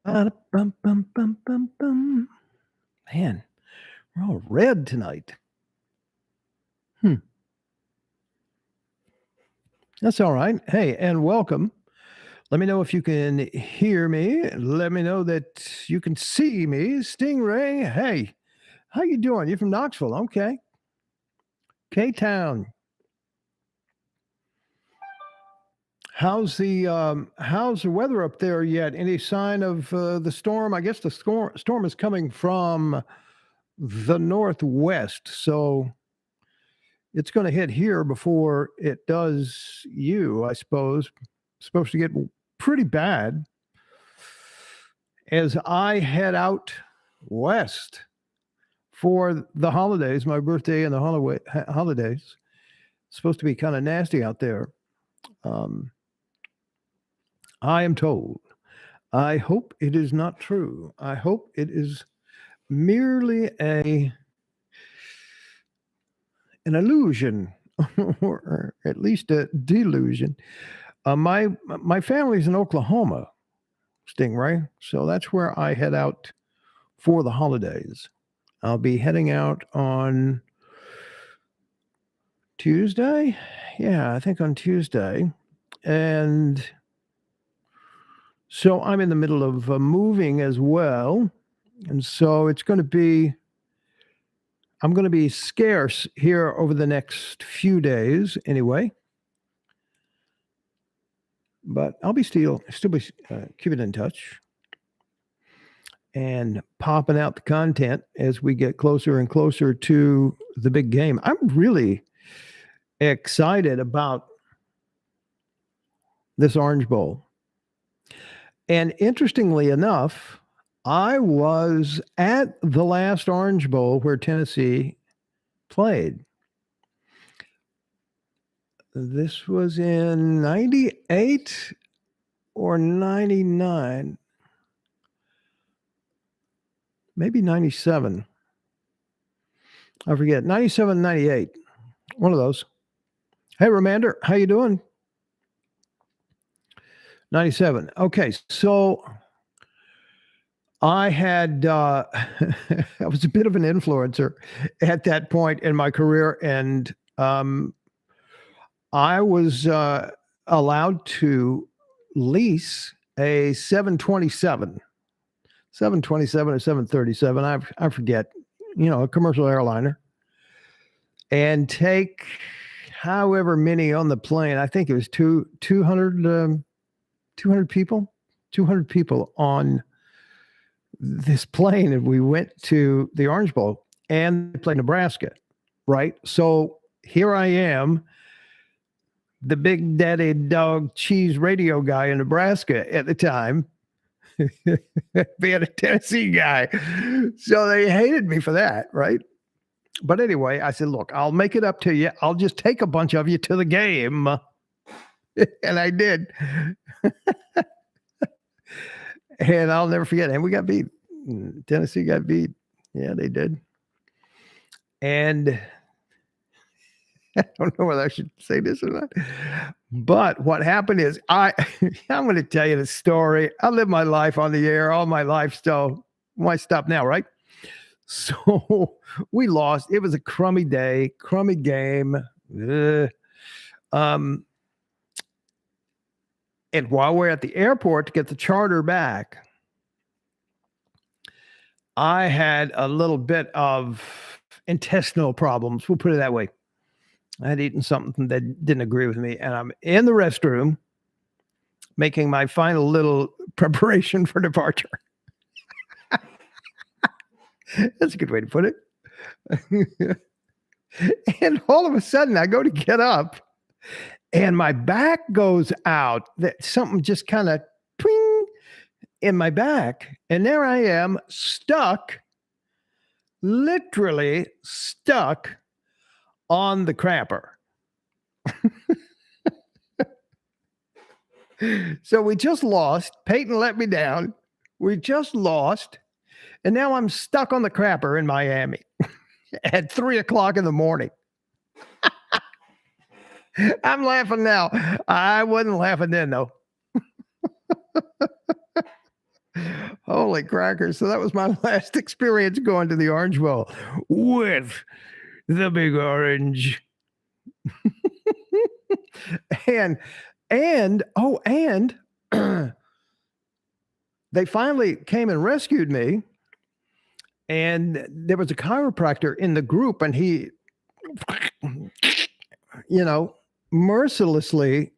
Ba-da-bum-bum-bum-bum-bum. Man, we're all red tonight. Hmm. That's all right. Hey, and welcome. Let me know if you can hear me. Let me know that you can see me. Stingray, hey, how you doing? You're from Knoxville. Okay. K-Town. How's the weather up there yet? Any sign of the storm? I guess the storm is coming from the northwest, so it's going to hit here before it does you, I suppose. Supposed to get pretty bad as I head out west for the holidays, my birthday and the holidays. It's supposed to be kind of nasty out there. Um, I am told. I hope it is not true. I hope it is merely a an illusion, or at least a delusion. My family's in Oklahoma, Stingray, so that's where I head out for the holidays. I'll be heading out on Tuesday. Yeah, I think on Tuesday, and so I'm in the middle of moving as well, and so it's going to be. I'm going to be scarce here over the next few days, anyway. But I'll be still be keeping in touch and popping out the content as we get closer and closer to the big game. I'm really excited about this Orange Bowl. And interestingly enough, I was at the last Orange Bowl where Tennessee played. This was in 98 or 99, maybe 97. I forget, 97, 98. One of those. Hey, Romander, how you doing? 97. Okay, so I had I was a bit of an influencer at that point in my career, and I was allowed to lease a 727 or 737. I forget, a commercial airliner, and take however many on the plane. I think it was 200 people, 200 people on this plane, and we went to the Orange Bowl and they played Nebraska, right? So here I am, the big daddy dog cheese radio guy in Nebraska at the time, being a Tennessee guy. So they hated me for that, right? But anyway, I said, look, I'll make it up to you. I'll just take a bunch of you to the game. And I did. And I'll never forget. And we got beat. Tennessee got beat. Yeah, they did. And I don't know whether I should say this or not. But what happened is I'm going to tell you the story. I lived my life on the air all my life. So why stop now, right? So we lost. It was a crummy day, crummy game. And while we're at the airport to get the charter back, I had a little bit of intestinal problems. We'll put it that way. I had eaten something that didn't agree with me, and I'm in the restroom making my final little preparation for departure. That's a good way to put it. And all of a sudden, I go to get up, and my back goes out. That something just kind of twing in my back, and there I am, stuck, literally stuck on the crapper. So we just lost. Peyton let me down. We just lost. And now I'm stuck on the crapper in Miami at 3:00 in the morning. I'm laughing now. I wasn't laughing then, though. Holy crackers. So that was my last experience going to the Orange Bowl with the Big Orange. and and they finally came and rescued me. And there was a chiropractor in the group, and he, you know, mercilessly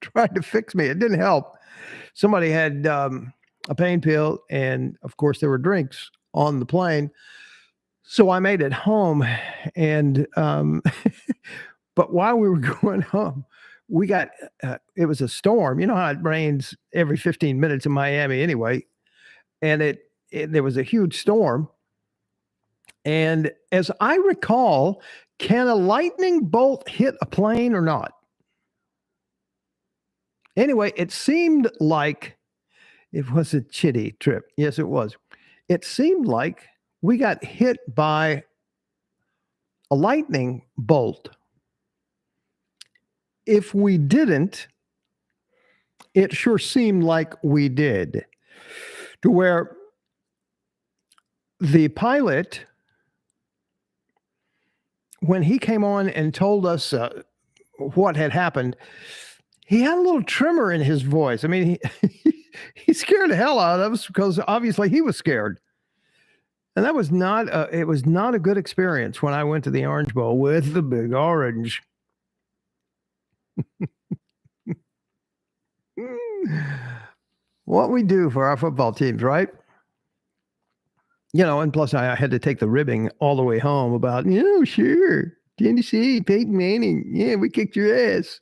tried to fix me. It didn't help. Somebody had a pain pill, and of course, there were drinks on the plane. So I made it home, and but while we were going home, we got it was a storm. You know how it rains every 15 minutes in Miami anyway, and there was a huge storm. And as I recall, can a lightning bolt hit a plane or not? Anyway, it seemed like it was a chitty trip. Yes, it was. It seemed like we got hit by a lightning bolt. If we didn't, it sure seemed like we did. To where the pilot, when he came on and told us what had happened, he had a little tremor in his voice. I mean, he scared the hell out of us because obviously he was scared. And that was not it was not a good experience when I went to the Orange Bowl with the Big Orange. What we do for our football teams, right? You know, and plus I had to take the ribbing all the way home about, sure, Tennessee, Peyton Manning. Yeah, we kicked your ass.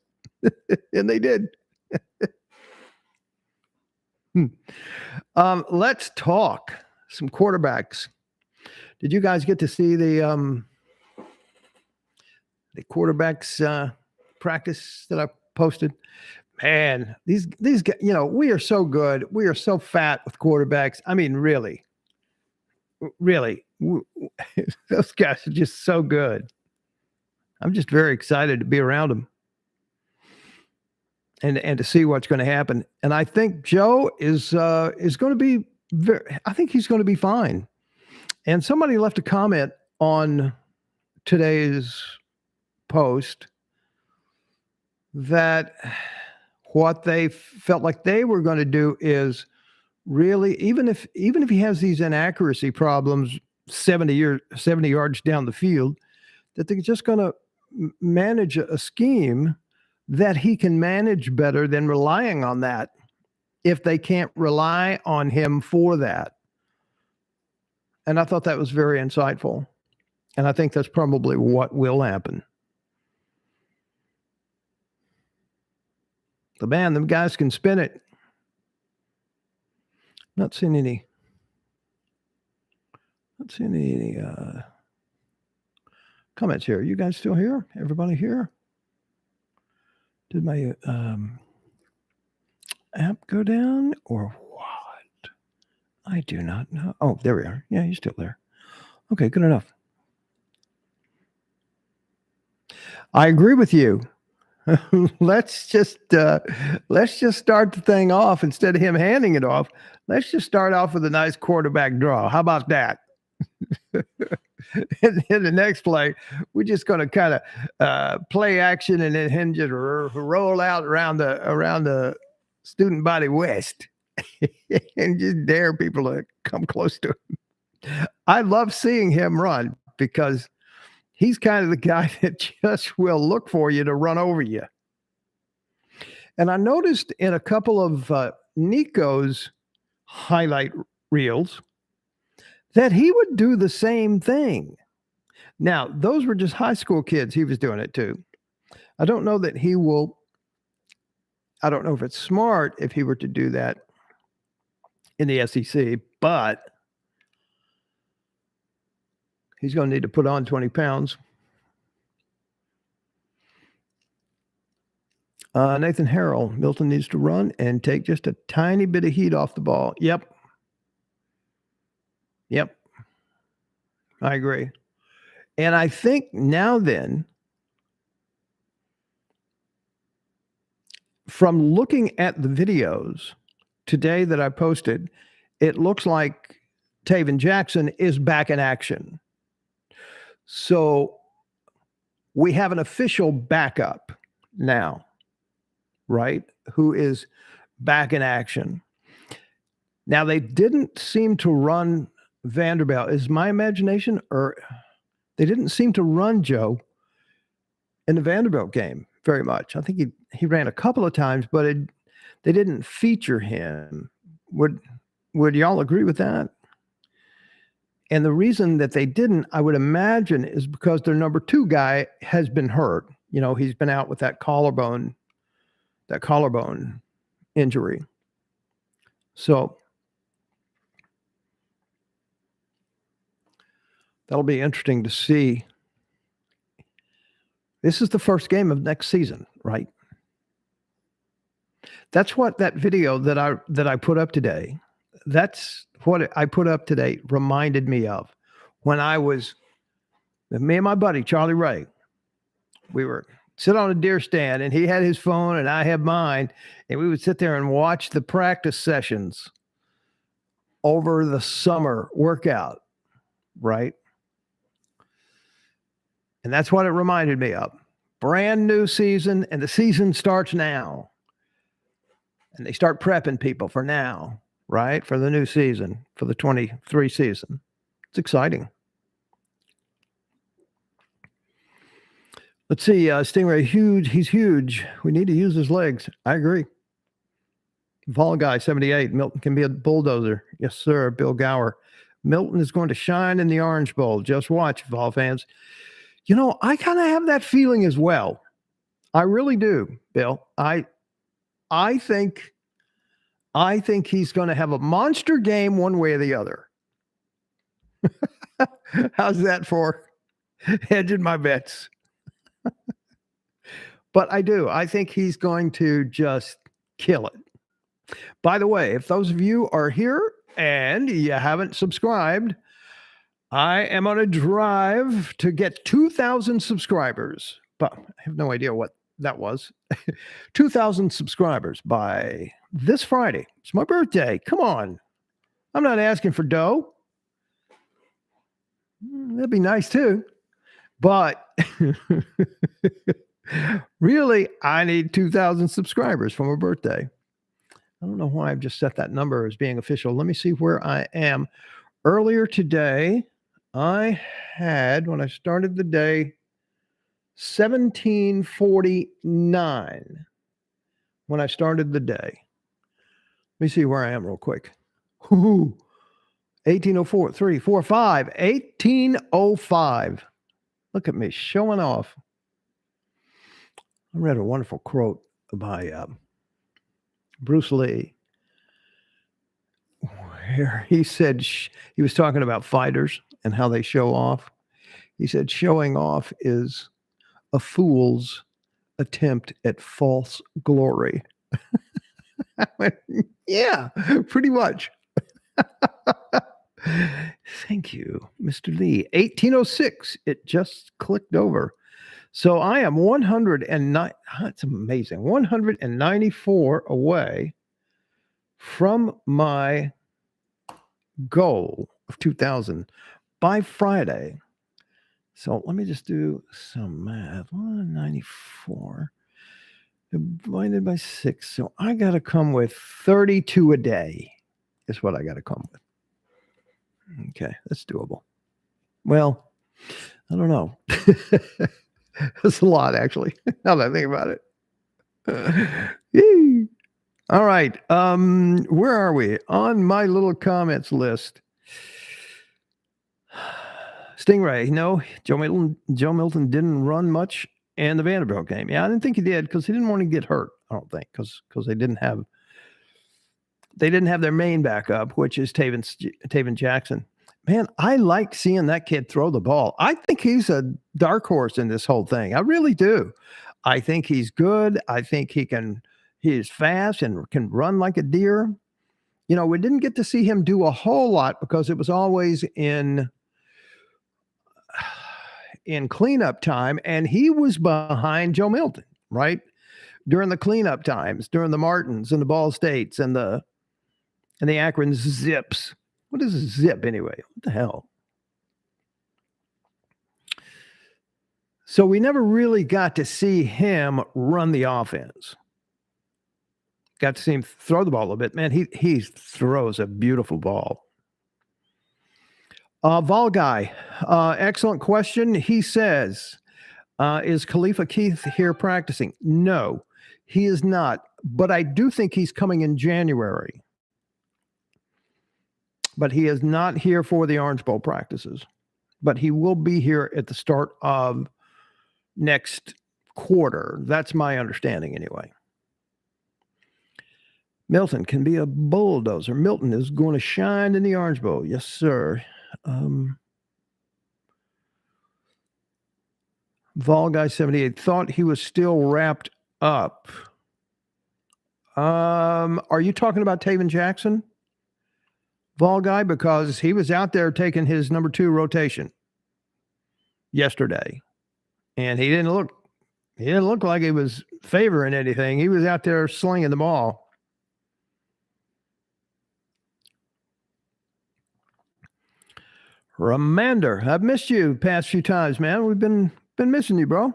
And they did. Let's talk some quarterbacks. Did you guys get to see the quarterbacks practice that I posted? Man, these guys, we are so good. We are so fat with quarterbacks. I mean, really, those guys are just so good. I'm just very excited to be around them and to see what's going to happen. And I think Joe is going to be I think he's going to be fine. And somebody left a comment on today's post that what they felt like they were going to do is really, even if he has these inaccuracy problems 70 yards down the field, that they're just going to manage a scheme that he can manage better than relying on that if they can't rely on him for that. And I thought that was very insightful. And I think that's probably what will happen. The man, them guys can spin it. Not seeing any comments here. You guys still here? Everybody here? Did my app go down or what? I do not know. Oh, there we are. Yeah, you're still there. Okay, good enough. I agree with you. Let's just start the thing off instead of him handing it off. Let's just start off with a nice quarterback draw. How about that? in the next play, we're just going to kind of play action and then him just roll out around the student body west and just dare people to come close to him. I love seeing him run because he's kind of the guy that just will look for you to run over you. And I noticed in a couple of Nico's highlight reels that he would do the same thing. Now, those were just high school kids he was doing it to. I don't know that he will. I don't know if it's smart if he were to do that in the SEC, but he's going to need to put on 20 pounds. Nathan Harrell, Milton needs to run and take just a tiny bit of heat off the ball. Yep. I agree. And I think now then, from looking at the videos today that I posted, it looks like Taven Jackson is back in action. So we have an official backup now, right? Who is back in action. Now, they didn't seem to run Vanderbilt. Is my imagination, or they didn't seem to run Joe in the Vanderbilt game very much. I think he ran a couple of times, but they didn't feature him. Would y'all agree with that? And the reason that they didn't, I would imagine, is because their number 2 guy has been hurt. You know, he's been out with that collarbone injury. So that'll be interesting to see. This is the first game of next season, right? That's what that video that I put up today, that's what I put up today reminded me of. When me and my buddy, Charlie Ray, we were sit on a deer stand, and he had his phone and I had mine, and we would sit there and watch the practice sessions over the summer workout, right? And that's what it reminded me of. Brand new season, and the season starts now. And they start prepping people for now, right? For the new season, for the 23 season. It's exciting. Let's see, Stingray, huge. He's huge. We need to use his legs. I agree. Vol Guy, 78. Milton can be a bulldozer. Yes, sir, Bill Gower. Milton is going to shine in the Orange Bowl. Just watch, Vol fans. You know, I kind of have that feeling as well. I really do, Bill. I think he's going to have a monster game one way or the other. How's that for hedging my bets? But I do. I think he's going to just kill it. By the way, if those of you are here and you haven't subscribed, I am on a drive to get 2,000 subscribers. But I have no idea what that was. 2,000 subscribers by this Friday. It's my birthday. Come on. I'm not asking for dough. That'd be nice too. But really, I need 2,000 subscribers for my birthday. I don't know why I've just set that number as being official. Let me see where I am. Earlier today, I had, when I started the day, 1749 when I started the day. Let me see where I am real quick. 1804, 3, 4, 5, 1805. Look at me showing off. I read a wonderful quote by Bruce Lee, where he said, he was talking about fighters and how they show off. He said, showing off is a fool's attempt at false glory. I went, yeah, pretty much. Thank you, Mr. Lee. 1806, it just clicked over. So I am 109. That's amazing. 194 away from my goal of 2,000 by Friday. So let me just do some math. 194 divided by 6. So I got to come with 32 a day is what I got to come with. Okay, that's doable. Well, I don't know. That's a lot, actually, now that I think about it. Yay. All right. Where are we? On my little comments list. Stingray, no, Joe Milton didn't run much in the Vanderbilt game. Yeah, I didn't think he did because he didn't want to get hurt, I don't think, because they didn't have their main backup, which is Taven Jackson. Man, I like seeing that kid throw the ball. I think he's a dark horse in this whole thing. I really do. I think he's good. I think he's fast and can run like a deer. You know, we didn't get to see him do a whole lot because it was always in cleanup time, and he was behind Joe Milton, right? During the cleanup times, during the Martins and the Ball States and the and the Akron Zips. What is a zip anyway? What the hell? So we never really got to see him run the offense. Got to see him throw the ball a little bit. Man, he throws a beautiful ball. Vol guy, excellent question. He says, is Khalifa Keith here practicing? No, he is not. But I do think he's coming in January. But he is not here for the Orange Bowl practices. But he will be here at the start of next quarter. That's my understanding anyway. Milton can be a bulldozer. Milton is going to shine in the Orange Bowl. Yes, sir. Vol Guy 78 thought he was still wrapped up. Are you talking about Taven Jackson? Vol Guy, because he was out there taking his number 2 rotation yesterday. And he didn't look like he was favoring anything. He was out there slinging the ball. Ramander, I've missed you past few times, man. We've been missing you, bro.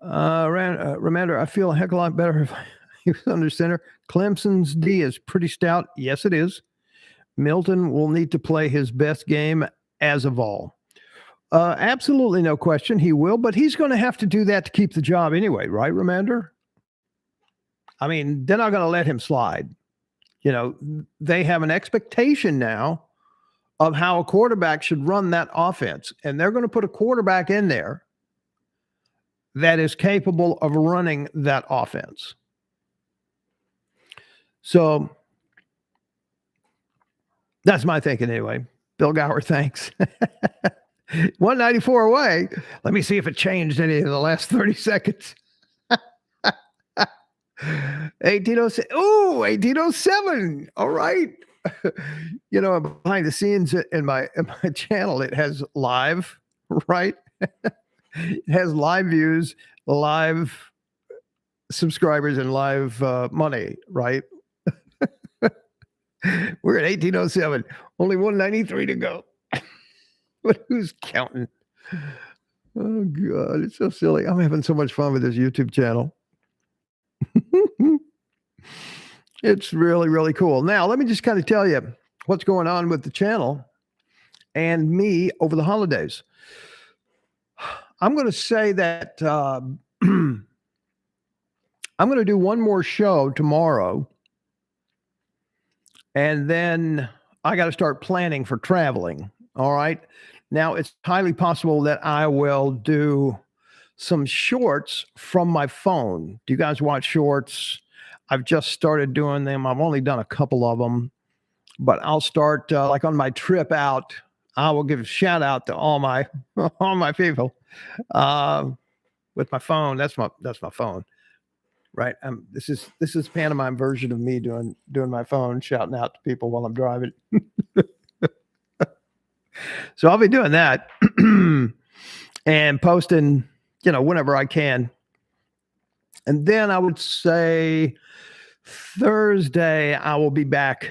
Ramander, I feel a heck of a lot better if he was under center. Clemson's D is pretty stout. Yes, it is. Milton will need to play his best game as a Vol. Absolutely no question. He will, but he's going to have to do that to keep the job anyway, right, Ramander? I mean, they're not going to let him slide. You know, they have an expectation now of how a quarterback should run that offense. And they're going to put a quarterback in there that is capable of running that offense. So that's my thinking anyway. Bill Gower, thanks. 194 away. Let me see if it changed any in the last 30 seconds. 1806. Oh, 1807. All right. You know, behind the scenes in my channel, it has live, right? It has live views, live subscribers, and live money, right? We're at 1807. Only 193 to go. But who's counting? Oh, God. It's so silly. I'm having so much fun with this YouTube channel. It's really, really cool. Now, let me just kind of tell you what's going on with the channel and me over the holidays. I'm going to say that I'm going to do one more show tomorrow. And then I got to start planning for traveling. All right. Now, it's highly possible that I will do some shorts from my phone. Do you guys watch shorts? I've just started doing them. I've only done a couple of them, but I'll start like on my trip out. I will give a shout out to all my people with my phone. That's my phone, right? This is pantomime version of me doing my phone, shouting out to people while I'm driving. So I'll be doing that and posting, whenever I can. And then I would say Thursday, I will be back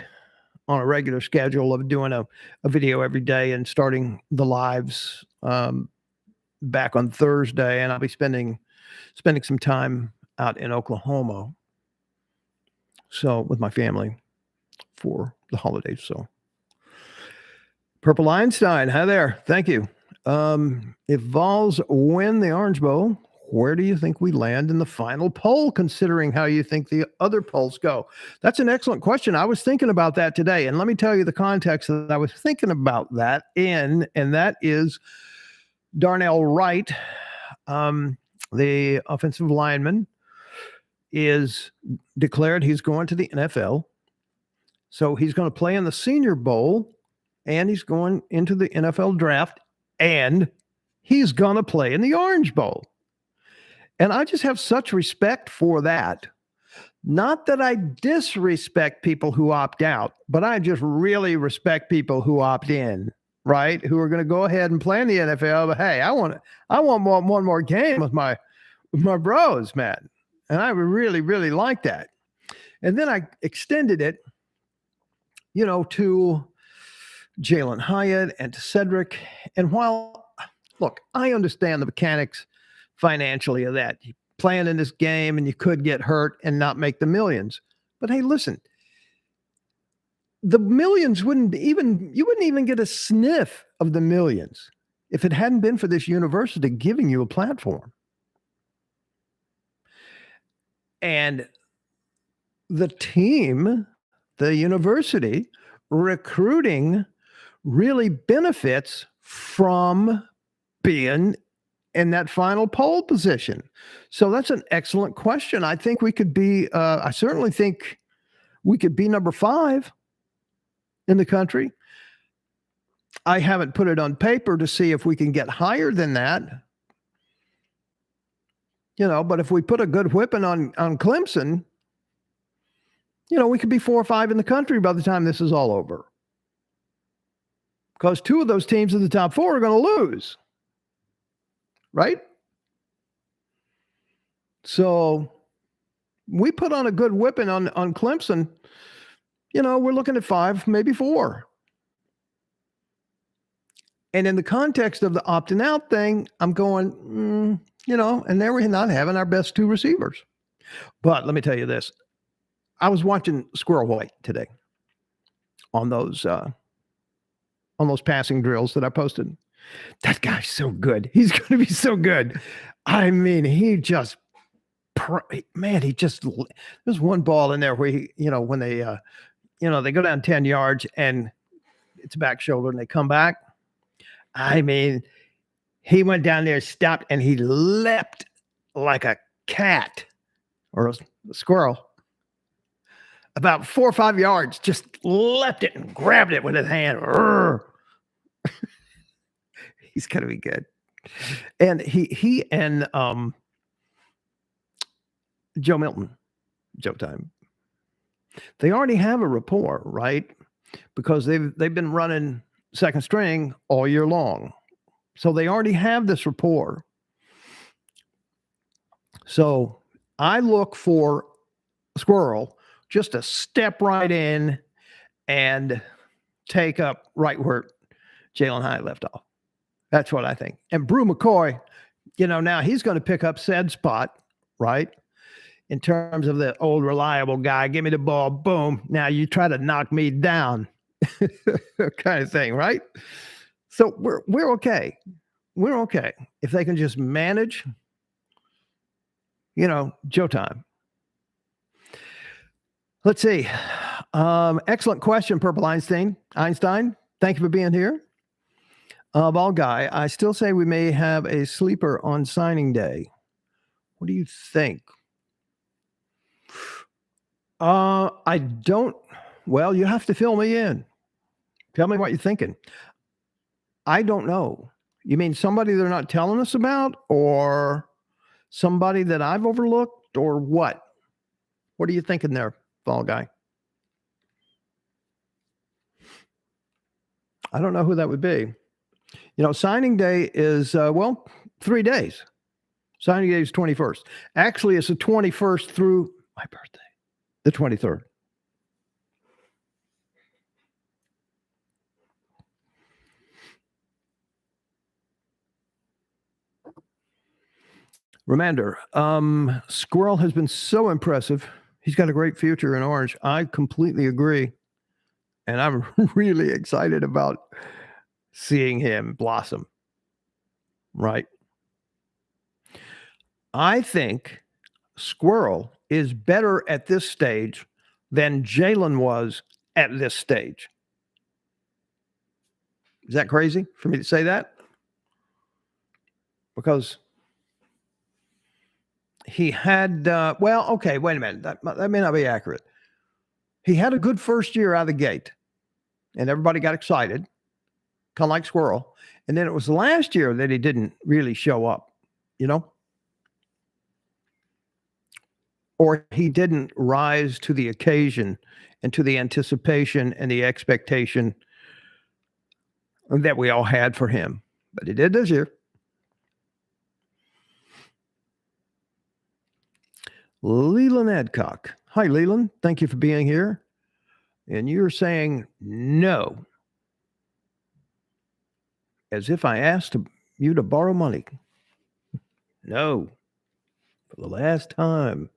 on a regular schedule of doing a video every day and starting the lives back on Thursday. And I'll be spending some time out in Oklahoma. So with my family for the holidays. So Purple Einstein, hi there. Thank you. If Vols win the Orange Bowl, where do you think we land in the final poll, considering how you think the other polls go? That's an excellent question. I was thinking about that today, and let me tell you the context that I was thinking about that in, and that is Darnell Wright, the offensive lineman, is declared he's going to the NFL. So he's going to play in the Senior Bowl, and he's going into the NFL draft, and he's going to play in the Orange Bowl. And I just have such respect for that. Not that I disrespect people who opt out, but I just really respect people who opt in, right? Who are going to go ahead and play in the NFL. But hey, I want one more game with my bros, man. And I really, really like that. And then I extended it to Jalen Hyatt and to Cedric. And while, look, I understand the mechanics financially of that. You playing in this game and you could get hurt and not make the millions. But hey, listen, the millions you wouldn't even get a sniff of the millions if it hadn't been for this university giving you a platform. And the team, the university, recruiting really benefits from being in that final pole position. So that's an excellent question. I think we could be, I certainly think we could be number 5 in the country. I haven't put it on paper to see if we can get higher than that. But if we put a good whipping on Clemson, we could be 4 or 5 in the country by the time this is all over. Because 2 of those teams in the top 4 are going to lose. Right? So we put on a good whipping on Clemson, we're looking at 5, maybe 4. And in the context of the opting out thing, I'm going, and there we're not having our best 2 receivers. But let me tell you this. I was watching Squirrel White today on those passing drills that I posted. That guy's so good. He's going to be so good. I mean, there's one ball in there where when they go down 10 yards and it's back shoulder and they come back. I mean, he went down there, stopped, and he leapt like a cat or a squirrel about 4 or 5 yards, just leapt it and grabbed it with his hand. He's going to be good. And he and Joe Milton, Joe Time, they already have a rapport, right? Because they've been running second string all year long. So they already have this rapport. So I look for Squirrel just to step right in and take up right where Jalen Hyatt left off. That's what I think. And Brew McCoy, now he's going to pick up said spot, right? In terms of the old reliable guy, give me the ball, boom. Now you try to knock me down kind of thing, right? So we're okay. We're okay. If they can just manage, Joe Time. Let's see. Excellent question, Purple Einstein. Thank you for being here. Ball guy, I still say we may have a sleeper on signing day. What do you think? I don't. Well, you have to fill me in. Tell me what you're thinking. I don't know. You mean somebody they're not telling us about, or somebody that I've overlooked, or what? What are you thinking there, ball guy? I don't know who that would be. Signing day is, 3 days. Signing day is 21st. Actually, it's the 21st through my birthday, the 23rd. Reminder, Squirrel has been so impressive. He's got a great future in Orange. I completely agree. And I'm really excited about seeing him blossom. Right? I think Squirrel is better at this stage than Jalen was at this stage. Is that crazy for me to say that? Because he had, okay, wait a minute. That may not be accurate. He had a good first year out of the gate, and everybody got excited, kind of like Squirrel. And then it was last year that he didn't really show up, or he didn't rise to the occasion and to the anticipation and the expectation that we all had for him. But he did this year. Leland Adcock. Hi, Leland. Thank you for being here. and you're saying no, as if I asked you to borrow money. No, for the last time.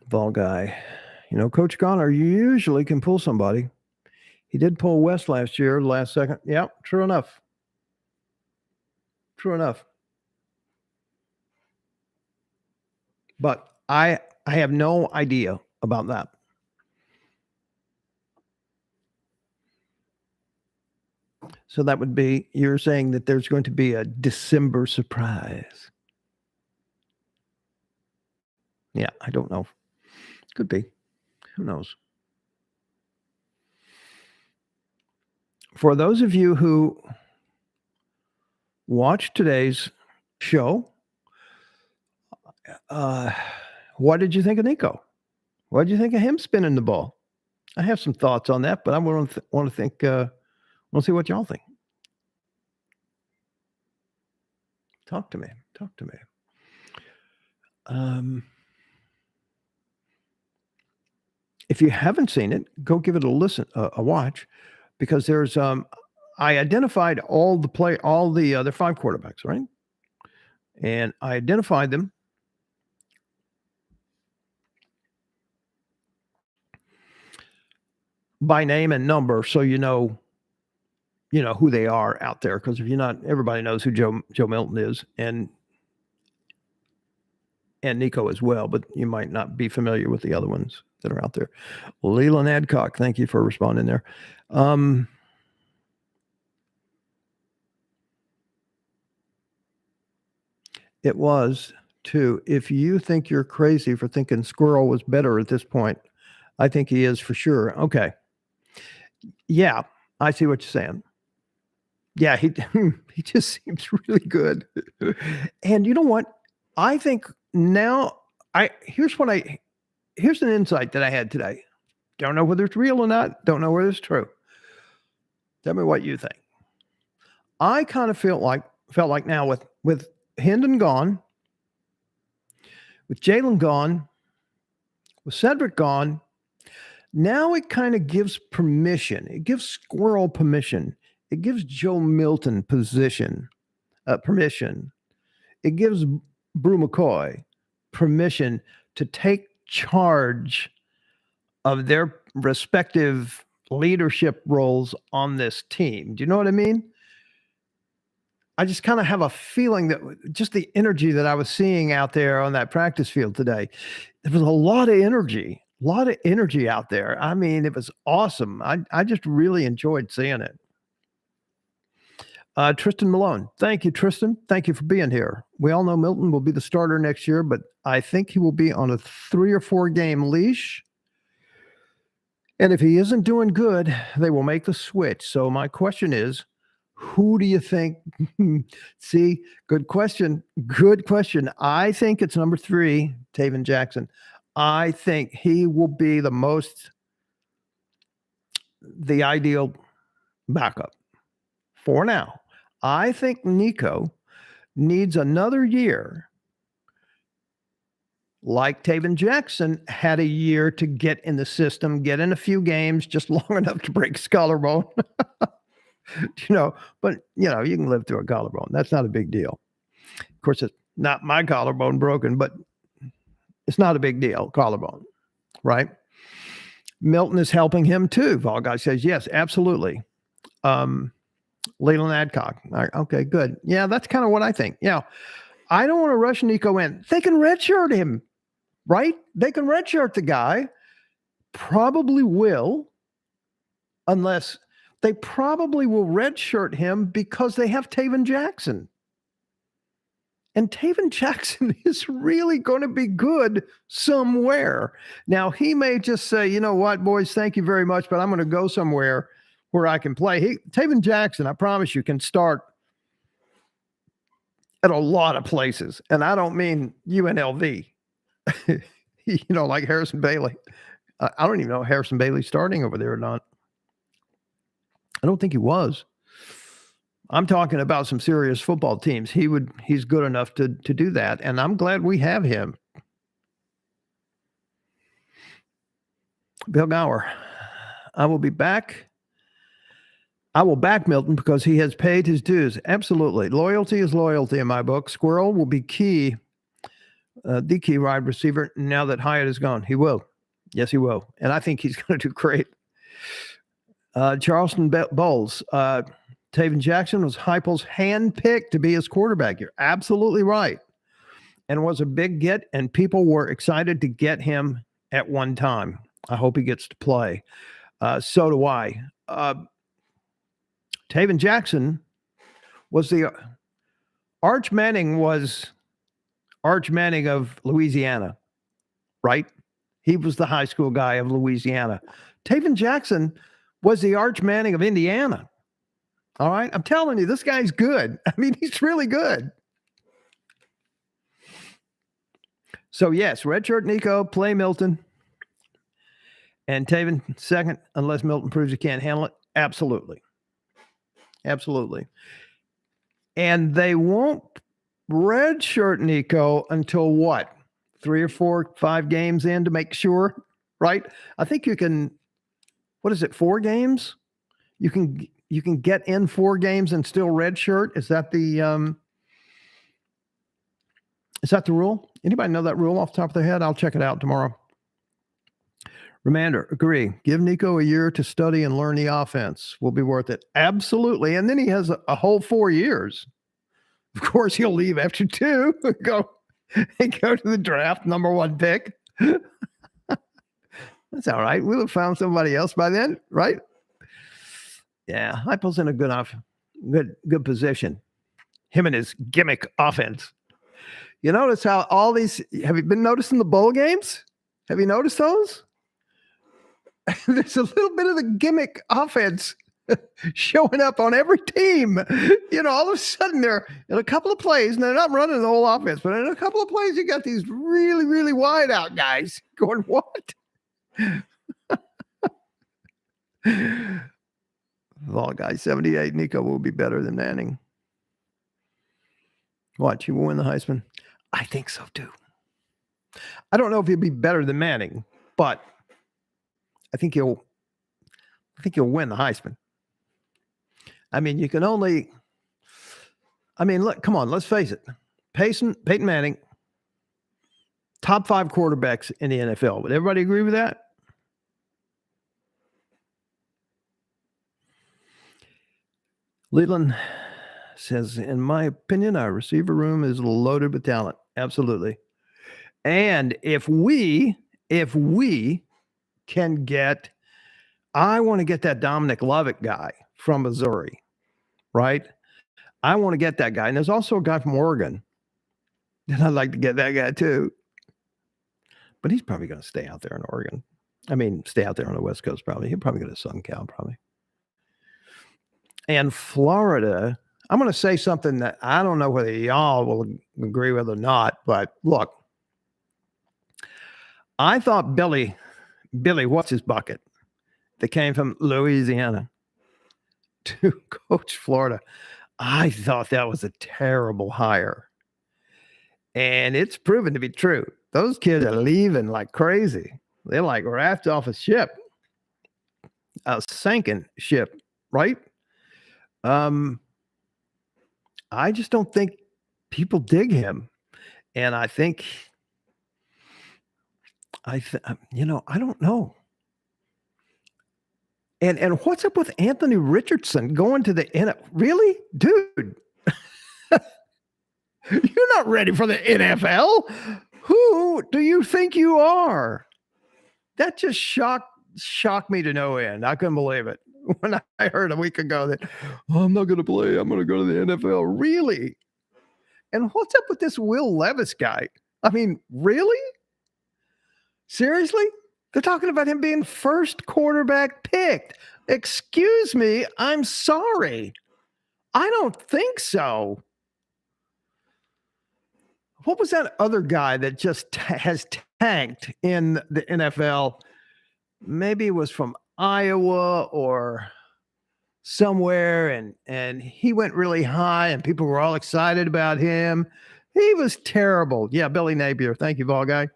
Vol guy. Coach Connor usually can pull somebody. He did pull West last year, last second. Yeah, true enough. True enough. But I have no idea about that. So that would be, you're saying that there's going to be a December surprise. Yeah, I don't know. Could be. Who knows? For those of you who watched today's show, what did you think of Nico? What did you think of him spinning the ball? I have some thoughts on that, but I want to think. Want to see what y'all think. Talk to me. Talk to me. If you haven't seen it, go give it a listen, a watch, because there's I identified all the other 5 quarterbacks, right? And I identified them by name and number, so you know who they are out there. Because if you're not, everybody knows who Joe Milton is, and Nico as well, but you might not be familiar with the other ones that are out there. Leland Adcock, thank you for responding there. It was too. If you think you're crazy for thinking Squirrel was better at this point, I think he is for sure. Okay. Yeah, I see what you're saying. Yeah, he just seems really good. And you know what? I think now here's an insight that I had today. Don't know whether it's real or not. Don't know whether it's true. Tell me what you think. I kind of felt like now with Hendon gone, with Jalen gone, with Cedric gone, now it kind of gives permission. It gives Squirrel permission. It gives Joe Milton permission. It gives Brew McCoy permission to take charge of their respective leadership roles on this team. Do you know what I mean? I just kind of have a feeling that just the energy that I was seeing out there on that practice field today, there was a lot of energy out there. I mean, it was awesome. I just really enjoyed seeing it. Tristan Malone. Thank you, Tristan. Thank you for being here. We all know Milton will be the starter next year, but I think he will be on a 3 or 4 game leash. And if he isn't doing good, they will make the switch. So my question is, who do you think? See, good question. Good question. I think it's number 3, Taven Jackson. I think he will be the ideal backup for now. I think Nico needs another year, like Taven Jackson had a year to get in the system, get in a few games, just long enough to break his collarbone. But you can live through a collarbone. That's not a big deal. Of course, it's not my collarbone broken, but it's not a big deal. Collarbone, right? Milton is helping him too. Vol Guy says, yes, absolutely. Leland Adcock. Okay, good. Yeah, that's kind of what I think. Yeah, I don't want to rush Nico in. They can redshirt him, right? They can redshirt the guy. Probably will, unless they probably will redshirt him because they have Taven Jackson. And Taven Jackson is really going to be good somewhere. Now, he may just say, you know what, boys, thank you very much, but I'm going to go somewhere where I can play. Taven Jackson, I promise you, can start at a lot of places. And I don't mean UNLV, like Harrison Bailey. I don't even know if Harrison Bailey's starting over there or not. I don't think he was. I'm talking about some serious football teams. He's good enough to do that. And I'm glad we have him. Bill Gower. I will be back. I will back Milton because he has paid his dues. Absolutely. Loyalty is loyalty in my book. Squirrel will be key, the key wide receiver now that Hyatt is gone. He will. Yes, he will. And I think he's going to do great. Charleston Vols. Taven Jackson was Heupel's handpicked to be his quarterback. You're absolutely right. And was a big get, and people were excited to get him at one time. I hope he gets to play. So do I. Taven Jackson was the Arch Manning was Arch Manning of Louisiana, right? He was the high school guy of Louisiana. Taven Jackson was the Arch Manning of Indiana. All right. I'm telling you, this guy's good. I mean, he's really good. So, yes, redshirt Nico, play Milton. And Taven second, unless Milton proves he can't handle it. Absolutely. Absolutely. And they won't redshirt Nico until what? 3 or 4, 5 games in to make sure, right? I think you can, what is it, 4 games? You can get in 4 games and still redshirt. Is that the rule? Anybody know that rule off the top of their head? I'll check it out tomorrow. Remander, agree. Give Nico a year to study and learn the offense. Will be worth it. Absolutely. And then he has a whole 4 years. Of course, he'll leave after 2. Go to the draft, number 1 pick. That's all right. We'll have found somebody else by then, right? Yeah, Heupel's in a good position. Him and his gimmick offense. You notice how all these, have you been noticing the bowl games? Have you noticed those? There's a little bit of the gimmick offense showing up on every team. You know, all of a sudden they're in a couple of plays, and they're not running the whole offense, but in a couple of plays, you got these really, really wide out guys going, what? Vol guy 78, Nico will be better than Manning. What, you will win the Heisman? I think so too. I don't know if he'll be better than Manning, but I think he'll win the Heisman. I mean, you can only, look, come on, let's face it. Peyton Manning, top 5 quarterbacks in the NFL. Would everybody agree with that? Leland says, in my opinion, our receiver room is loaded with talent. Absolutely. And if we can get, I want to get that Dominic Lovett guy from Missouri, right? I want to get that guy. And there's also a guy from Oregon. And I'd like to get that guy too. But he's probably going to stay out there in Oregon. Stay out there on the West Coast probably. He'll probably go to Southern Cal probably. And Florida, I'm going to say something that I don't know whether y'all will agree with or not, but look, I thought Billy, what's his bucket, that came from Louisiana to coach Florida, I thought that was a terrible hire. And it's proven to be true. Those kids are leaving like crazy. They're like raft off a ship, a sinking ship, right? I just don't think people dig him. And I think, I don't know. And what's up with Anthony Richardson going to the NFL? Really? Dude, you're not ready for the NFL. Who do you think you are? That just shocked me to no end. I couldn't believe it when I heard a week ago that, I'm not going to play. I'm going to go to the NFL. Really? And what's up with this Will Levis guy? Really? Seriously? They're talking about him being first quarterback picked. Excuse me. I'm sorry. I don't think so. What was that other guy that just has tanked in the NFL? Maybe it was from Iowa or somewhere, and he went really high, and people were all excited about him. He was terrible. Yeah, Billy Napier. Thank you, Vol guy.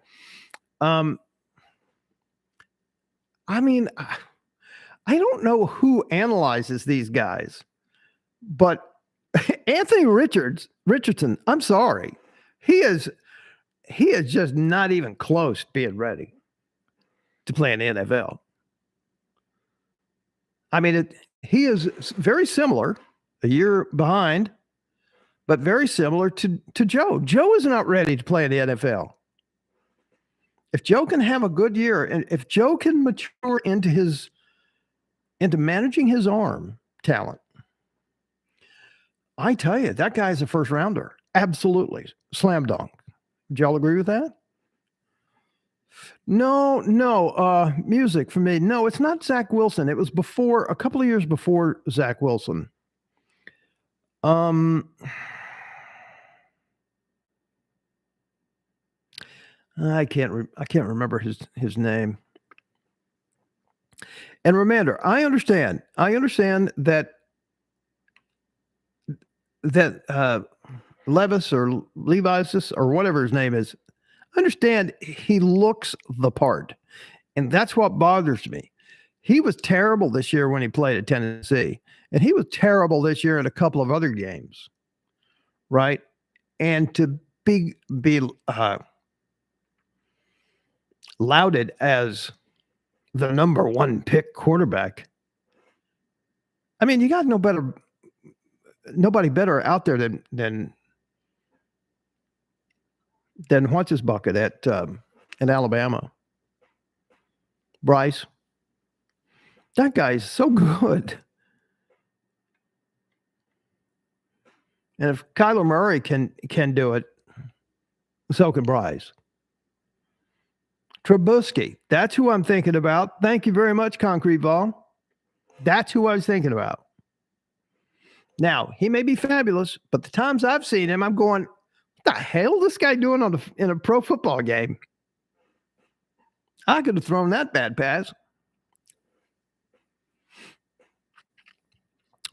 I mean, I don't know who analyzes these guys, but Anthony Richardson, I'm sorry. He is just not even close to being ready to play in the NFL. I mean, he is very similar, a year behind, but very similar to Joe. Joe is not ready to play in the NFL. If Joe can have a good year, and if Joe can mature into managing his arm talent, I tell you, that guy's a first rounder. Absolutely. Slam dunk. Do y'all agree with that? No. Music for me. No, it's not Zach Wilson. It was a couple of years before Zach Wilson. I can't remember his name. And remember, I understand that Levis or Levis or whatever his name is, I understand he looks the part. And that's what bothers me. He was terrible this year when he played at Tennessee. And he was terrible this year in a couple of other games. Right? And to be lauded as the number one pick quarterback. I mean, you got nobody better out there than what's his bucket at Alabama. Bryce. That guy's so good. And if Kyler Murray can do it, so can Bryce. Trubisky. That's who I'm thinking about. Thank you very much, Concrete Ball. That's who I was thinking about. Now, he may be fabulous, but the times I've seen him, I'm going, what the hell is this guy doing in a pro football game? I could have thrown that bad pass.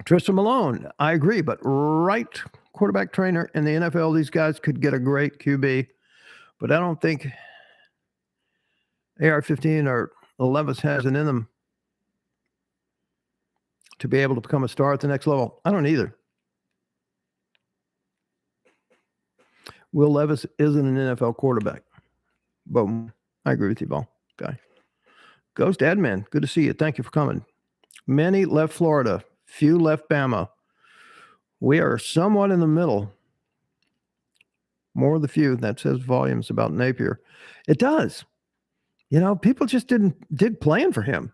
Tristan Malone, I agree, but right quarterback trainer in the NFL, these guys could get a great QB, but I don't think AR-15 or Levis has it in them to be able to become a star at the next level. I don't either. Will Levis isn't an NFL quarterback. Boom. I agree with you, Ball. Okay. Ghost Admin, good to see you. Thank you for coming. Many left Florida, few left Bama. We are somewhat in the middle. More of the few. That says volumes about Napier. It does. You know, people just did playing for him,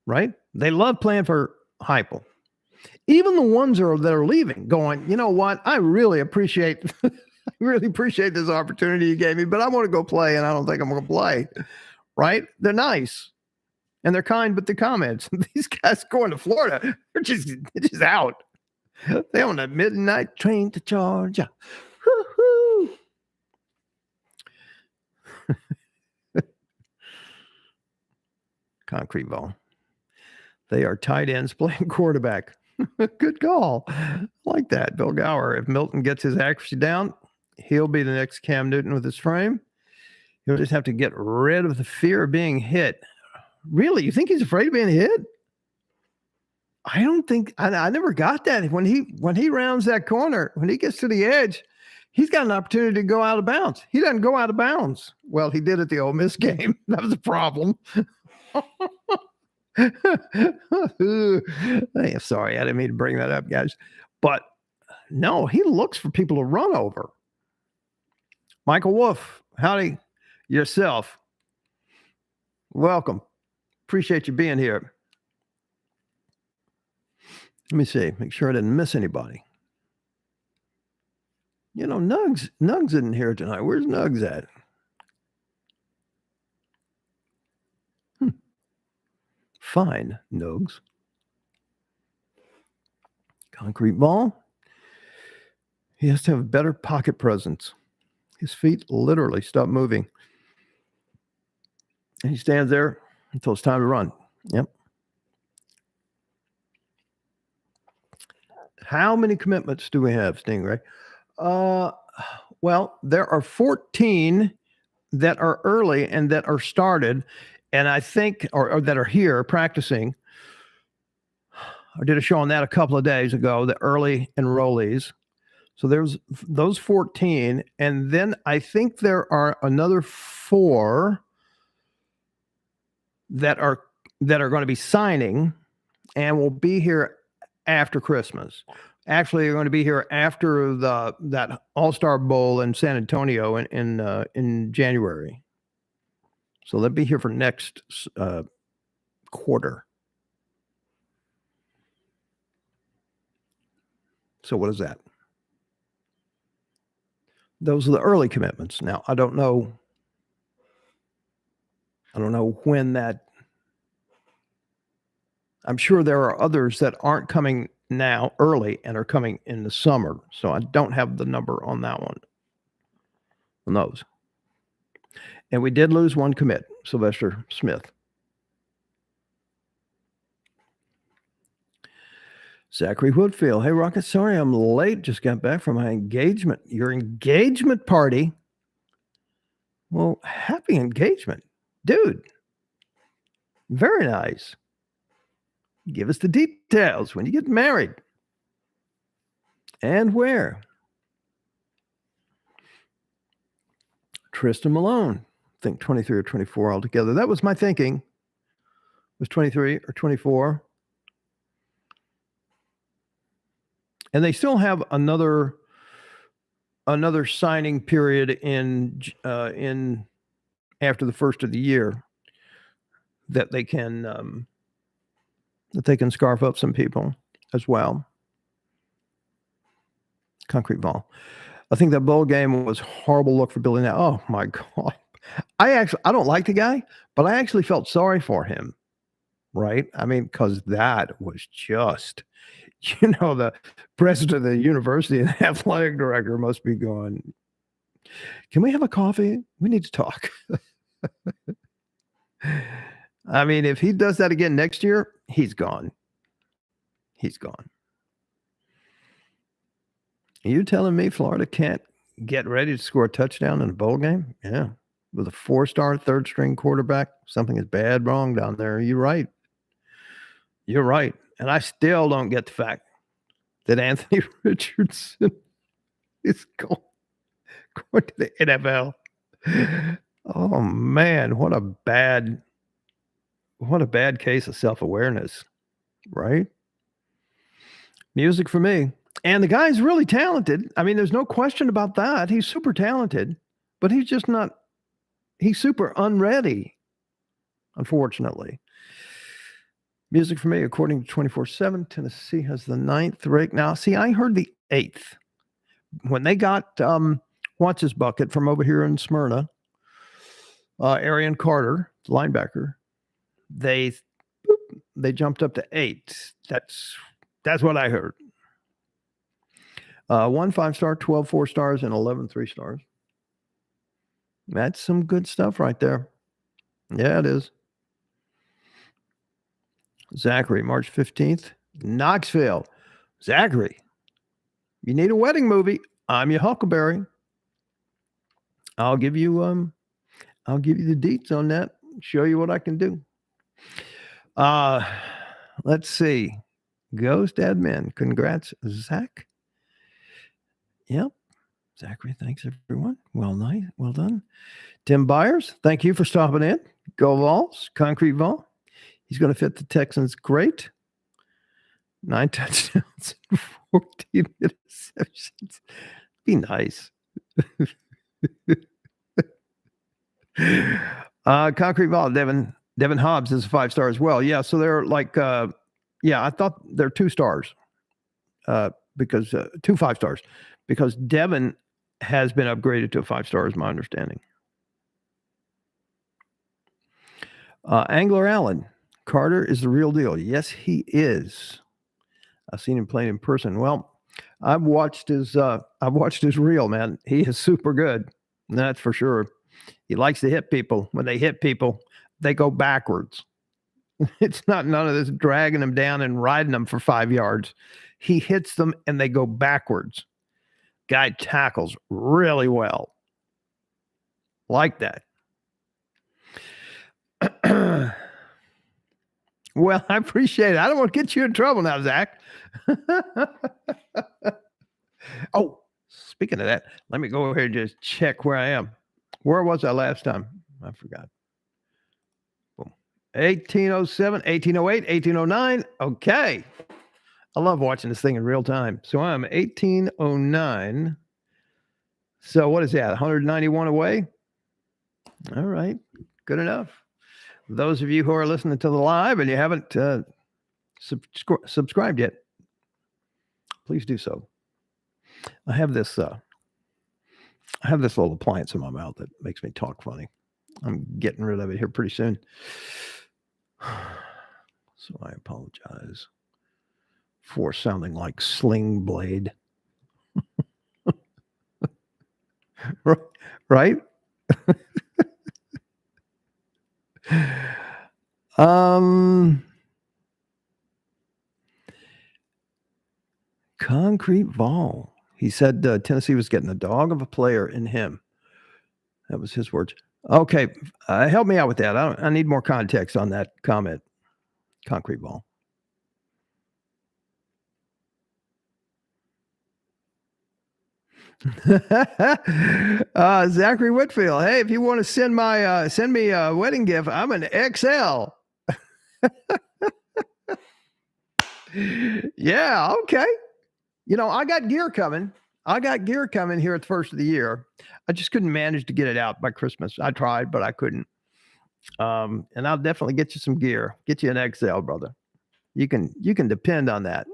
right? They love playing for Heupel. Even the ones that are leaving, going, you know what? I really appreciate this opportunity you gave me, but I want to go play, and I don't think I'm going to play. Right? They're nice, and they're kind, but the comments. These guys going to Florida, they're just out. They're on a midnight train to Georgia. Woo-hoo. Concrete Ball. They are tight ends playing quarterback. Good call. I like that. Bill Gower. If Milton gets his accuracy down, he'll be the next Cam Newton with his frame. He'll just have to get rid of the fear of being hit. Really? You think he's afraid of being hit? I don't think I never got that. When he rounds that corner, when he gets to the edge, he's got an opportunity to go out of bounds. He doesn't go out of bounds. Well, he did at the Ole Miss game. That was a problem. Hey, sorry, I didn't mean to bring that up, guys. But no, he looks for people to run over. Michael Wolf, howdy yourself. Welcome. Appreciate you being here. Let me see. Make sure I didn't miss anybody. You know, Nugs isn't here tonight. Where's Nugs at? Fine, Nugs. Concrete Ball. He has to have better pocket presence. His feet literally stop moving. And he stands there until it's time to run. Yep. How many commitments do we have, Stingray? Well, there are 14 that are early and that are started. and I think, or that are here practicing. I did a show on that a couple of days ago, the early enrollees. So there's those 14. And then I think there are another 4 that are going to be signing and will be here after Christmas. Actually, they're going to be here after that All-Star Bowl in San Antonio in January. So they'll be here for next quarter. So what is that? Those are the early commitments. Now, I don't know when that. I'm sure there are others that aren't coming now early and are coming in the summer. So I don't have the number on that one. On those. And we did lose one commit, Sylvester Smith. Zachary Woodfield. Hey, Rocket, sorry I'm late. Just got back from my engagement. Your engagement party? Well, happy engagement. Dude. Very nice. Give us the details when you get married. And where? Tristan Malone. I think 23 or 24 altogether. That was my thinking. It was 23 or 24. And they still have another signing period in after the first of the year that they can scarf up some people as well. Concrete Vol. I think that bowl game was a horrible look for Billy. Now, oh my God. I don't like the guy, but I actually felt sorry for him. Right? I mean, because that was just, the president of the university and the athletic director must be going, can we have a coffee? We need to talk. I mean, if he does that again next year, he's gone. He's gone. Are you telling me Florida can't get ready to score a touchdown in a bowl game? Yeah. With a 4-star third-string quarterback, something is bad wrong down there. You're right. You're right. And I still don't get the fact that Anthony Richardson is going to the NFL. Oh, man, what a bad case of self-awareness, right? Music for me. And the guy's really talented. I mean, there's no question about that. He's super talented, but he's just not, he's super unready, unfortunately. Music for me, according to 24/7, Tennessee has the 9th rate. Now, see, I heard the 8th. When they got what's his bucket from over here in Smyrna, Arian Carter, linebacker, they jumped up to 8. That's what I heard. 1 5-star, 12 4-stars, and 11 3-stars. That's some good stuff right there. Yeah, it is. Zachary, March 15th, Knoxville. Zachary, you need a wedding movie. I'm your Huckleberry. I'll give you the deets on that. Show you what I can do. Let's see. Ghost admin. Congrats, Zach. Yep. Zachary, thanks everyone. Well done. Tim Byers, thank you for stopping in. Go Vols, Concrete Vol. He's going to fit the Texans great. 9 touchdowns and 14 interceptions. Be nice. Concrete Vol, Devin Hobbs is a 5-star as well. Yeah, so they're like, I thought they're 2 stars because 2 5-stars because Devin has been upgraded to a 5-star, is my understanding. Angler Allen, Carter is the real deal. Yes, he is. I've seen him playing in person. Well, I've watched his reel, man. He is super good. That's for sure. He likes to hit people. When they hit people, they go backwards. It's not none of this dragging them down and riding them for 5 yards. He hits them and they go backwards. Guy tackles really well. Like that. Well, I appreciate it. I don't want to get you in trouble now, Zach. Oh, speaking of that, let me go over here and just check where I am. Where was I last time? I forgot. Boom. 1807, 1808, 1809. Okay. I love watching this thing in real time. So I'm 1809. So what is that? 191 away? All right. Good enough. Those of you who are listening to the live and you haven't subscribed yet, please do so. I have this little appliance in my mouth that makes me talk funny. I'm getting rid of it here pretty soon. So I apologize for sounding like Sling Blade. Right? Concrete Vol. He said Tennessee was getting a dog of a player in him. That was his words. Okay, help me out with that. I need more context on that comment. Concrete Vol. Zachary Whitfield. Hey, if you want to send me a wedding gift, I'm an XL. Yeah, okay. You know, I got gear coming. Here at the first of the year. I just couldn't manage to get it out by Christmas. I tried, but I couldn't. And I'll definitely get you some gear. Get you an XL, brother. You can depend on that.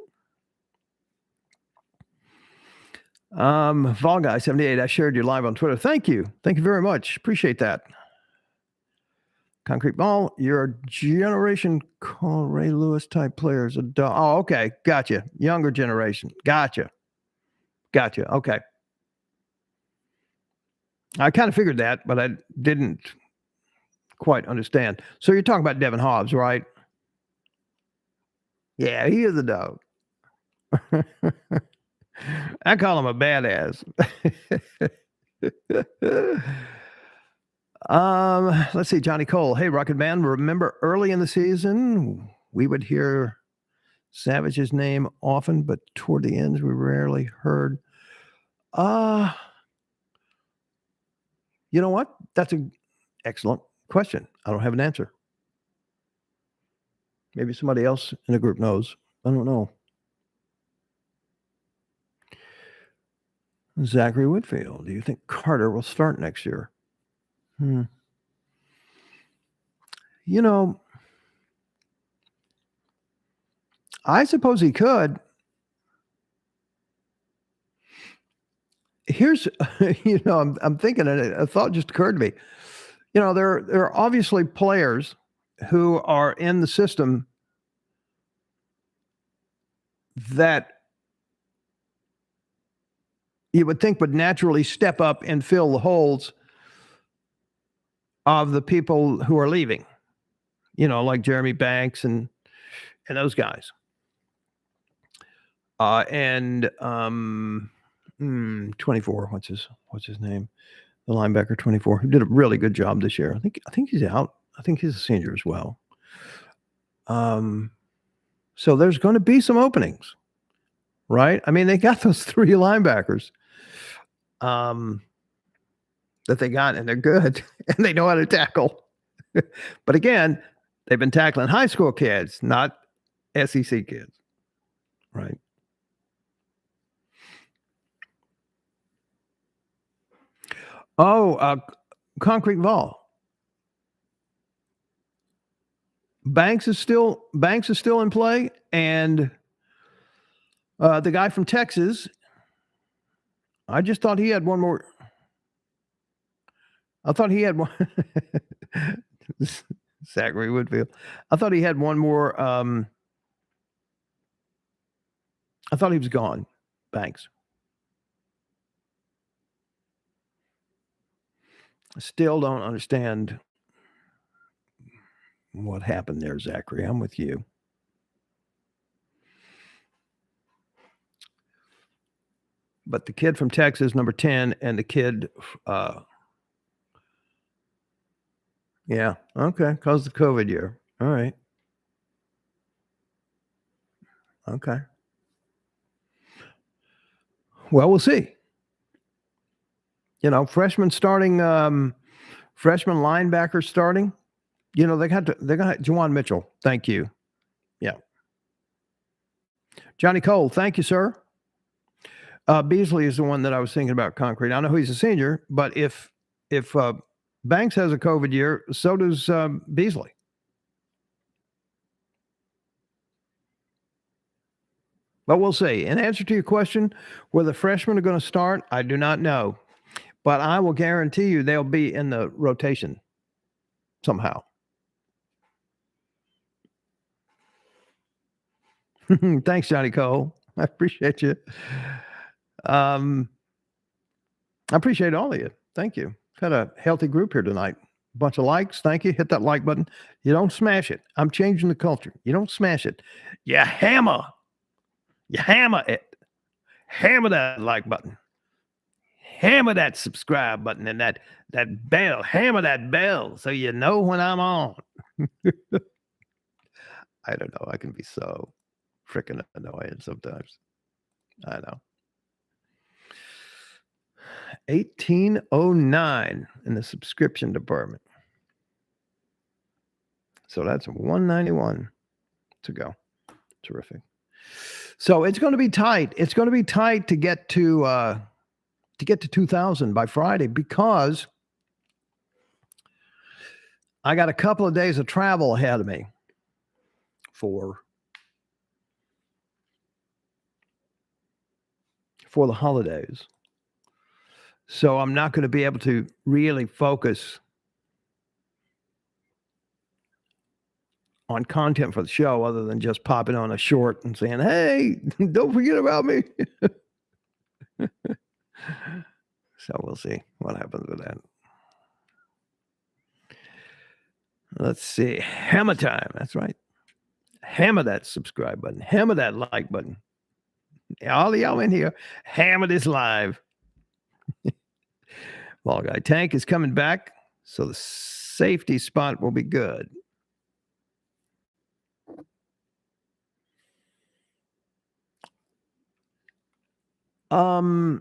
Vol Guy 78. I shared you live on Twitter. Thank you very much. Appreciate that. Concrete Ball, you're a generation call Ray Lewis type players. Oh, okay. Gotcha. Younger generation. Gotcha. Okay. I kind of figured that, but I didn't quite understand. So you're talking about Devin Hobbs, right? Yeah, he is a dog. I call him a badass. Let's see, Johnny Cole. Hey, Rocket Man, remember early in the season, we would hear Savage's name often, but toward the ends, we rarely heard. You know what? That's an excellent question. I don't have an answer. Maybe somebody else in the group knows. I don't know. Zachary Whitfield, do you think Carter will start next year? You know, I suppose he could. Here's, I'm thinking, and a thought just occurred to me. You know, there are obviously players who are in the system that you would think would naturally step up and fill the holes of the people who are leaving. You know, like Jeremy Banks and those guys. And 24. What's his name? The linebacker 24, who did a really good job this year. I think he's out. I think he's a senior as well. So there's going to be some openings, right? I mean, they got those 3 linebackers that they got, and they're good, and they know how to tackle. But again, they've been tackling high school kids, not SEC kids, right? Oh, Concrete Vol. Banks is still in play, and the guy from Texas. I just thought he had one more. I thought he had one. Zachary Woodfield. I thought he had one more. I thought he was gone. Banks. I still don't understand what happened there, Zachary. I'm with you. But the kid from Texas, number 10, and the kid Yeah. Okay. Because the COVID year. All right. Okay. Well, we'll see. Freshman starting, freshman linebacker starting. They got Juwan Mitchell. Thank you. Yeah. Johnny Cole. Thank you, sir. Beasley is the one that I was thinking about concrete. I know he's a senior, but if Banks has a COVID year, so does Beasley. But we'll see. In answer to your question, where the freshmen are going to start, I do not know. But I will guarantee you they'll be in the rotation somehow. Thanks, Johnny Cole. I appreciate you. Um, I appreciate all of you. Thank you. Got a healthy group here tonight. Bunch of likes. Thank you. Hit that like button. You don't smash it. I'm changing the culture. You don't smash it. You hammer. You hammer it. Hammer that like button. Hammer that subscribe button and that bell. Hammer that bell so you know when I'm on. I don't know. I can be so freaking annoying sometimes. I know. 1809 in the subscription department. So that's 191 to go. Terrific. So it's going to be tight. It's going to be tight to get to 2000 by Friday because I got a couple of days of travel ahead of me for the holidays. So I'm not going to be able to really focus on content for the show other than just popping on a short and saying, "Hey, don't forget about me." So we'll see what happens with that. Let's see. Hammer time. That's right. Hammer that subscribe button. Hammer that like button. All of y'all in here, hammer this live. Ball guy tank is coming back, so the safety spot will be good. Was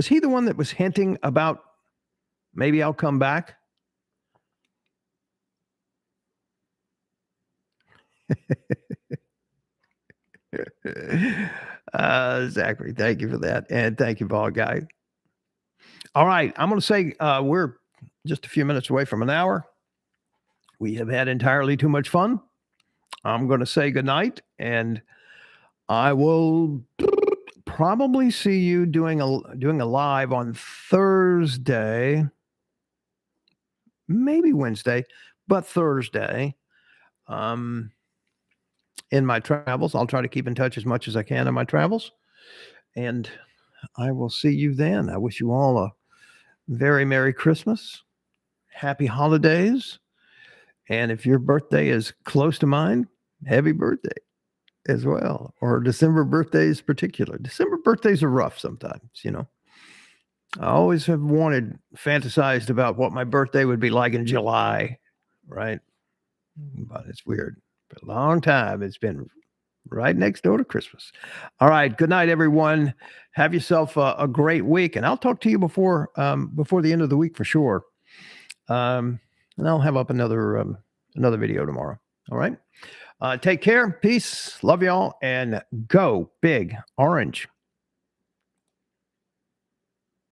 he the one that was hinting about maybe I'll come back? Zachary, thank you for that. And thank you, ball guy. All right. I'm going to say we're just a few minutes away from an hour. We have had entirely too much fun. I'm going to say goodnight, and I will probably see you doing a live on Thursday, maybe Wednesday, but Thursday. In my travels, I'll try to keep in touch as much as I can in my travels, and I will see you then. I wish you all a very Merry Christmas, Happy Holidays, and if your birthday is close to mine, happy birthday as well, or December birthdays particular. December birthdays are rough sometimes, I always have fantasized about what my birthday would be like in July, right? But it's weird. For a long time, it's been right next door to Christmas. All right. Good night, everyone. Have yourself a great week, and I'll talk to you before the end of the week for sure. And I'll have up another video tomorrow. All right. Take care. Peace. Love y'all. And go big orange.